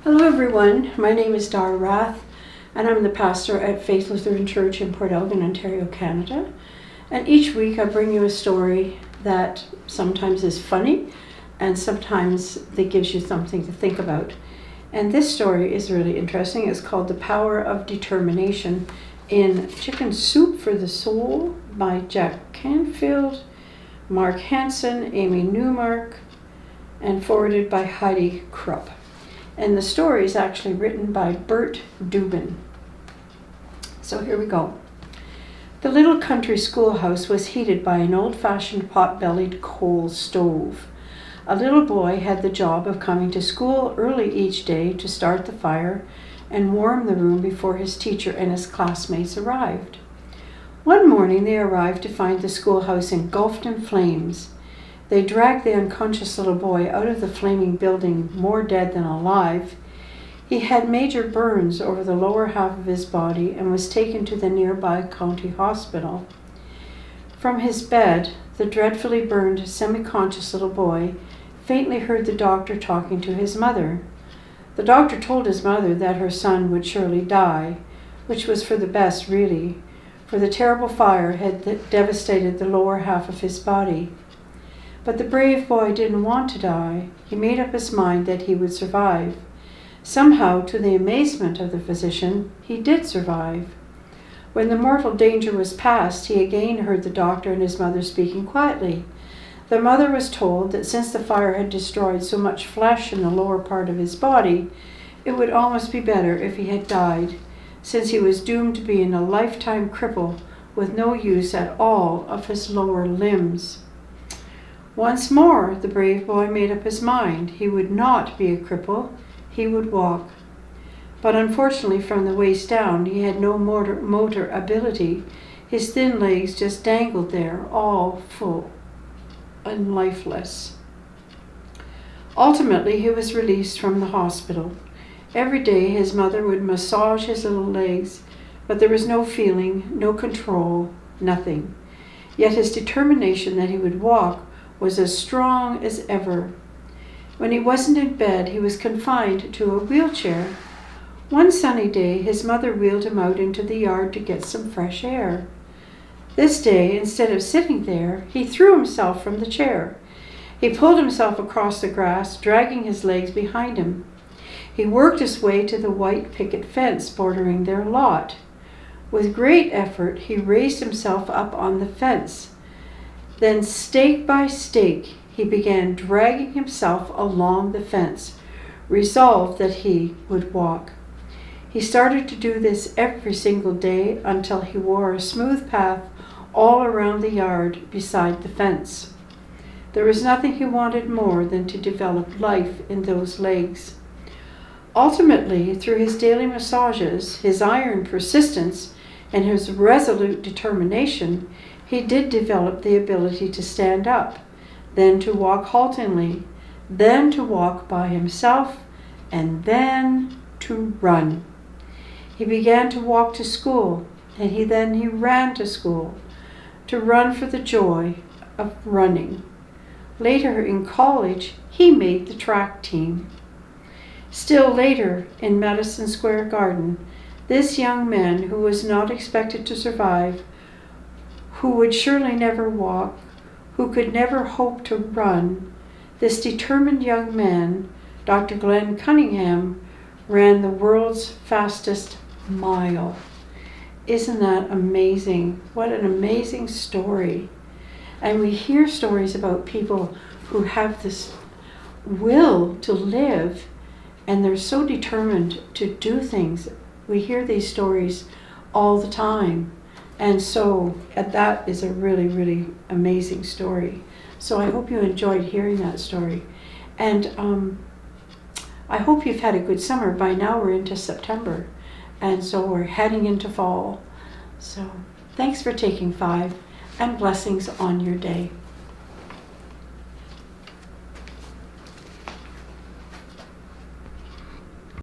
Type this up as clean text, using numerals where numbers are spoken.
Hello everyone, my name is Dara Rath and I'm the pastor at Faith Lutheran Church in Port Elgin, Ontario, Canada. And each week I bring you a story that sometimes is funny and sometimes that gives you something to think about. And this story is really interesting. It's called The Power of Determination in Chicken Soup for the Soul by Jack Canfield, Mark Hansen, Amy Newmark, and forwarded by Heidi Krupp. And the story is actually written by Bert Dubin. So here we go. The little country schoolhouse was heated by an old-fashioned pot-bellied coal stove. A little boy had the job of coming to school early each day to start the fire and warm the room before his teacher and his classmates arrived. One morning they arrived to find the schoolhouse engulfed in flames. They dragged the unconscious little boy out of the flaming building more dead than alive. He had major burns over the lower half of his body and was taken to the nearby county hospital. From his bed, the dreadfully burned, semi-conscious little boy faintly heard the doctor talking to his mother. The doctor told his mother that her son would surely die, which was for the best, really, for the terrible fire had devastated the lower half of his body. But the brave boy didn't want to die. He made up his mind that he would survive. Somehow, to the amazement of the physician, he did survive. When the mortal danger was past, he again heard the doctor and his mother speaking quietly. The mother was told that since the fire had destroyed so much flesh in the lower part of his body, it would almost be better if he had died, since he was doomed to be a lifetime cripple with no use at all of his lower limbs. Once more, the brave boy made up his mind. He would not be a cripple. He would walk. But unfortunately, from the waist down, he had no motor ability. His thin legs just dangled there, all full and lifeless. Ultimately, he was released from the hospital. Every day, his mother would massage his little legs, but there was no feeling, no control, nothing. Yet his determination that he would walk was as strong as ever. When he wasn't in bed, he was confined to a wheelchair. One sunny day, his mother wheeled him out into the yard to get some fresh air. This day, instead of sitting there, he threw himself from the chair. He pulled himself across the grass, dragging his legs behind him. He worked his way to the white picket fence bordering their lot. With great effort, he raised himself up on the fence. Then, stake by stake, he began dragging himself along the fence, resolved that he would walk. He started to do this every single day until he wore a smooth path all around the yard beside the fence. There was nothing he wanted more than to develop life in those legs. Ultimately, through his daily massages, his iron persistence, and his resolute determination, he did develop the ability to stand up, then to walk haltingly, then to walk by himself, and then to run. He began to walk to school, and he ran to school, to run for the joy of running. Later in college, he made the track team. Still later, in Madison Square Garden, this young man who was not expected to survive, who would surely never walk, who could never hope to run, this determined young man, Dr. Glenn Cunningham, ran the world's fastest mile. Isn't that amazing? What an amazing story. And we hear stories about people who have this will to live, and they're so determined to do things. We hear these stories all the time. And so that is a really, really amazing story. So I hope you enjoyed hearing that story. And I hope you've had a good summer. By now we're into September. And so we're heading into fall. So thanks for taking 5, and blessings on your day.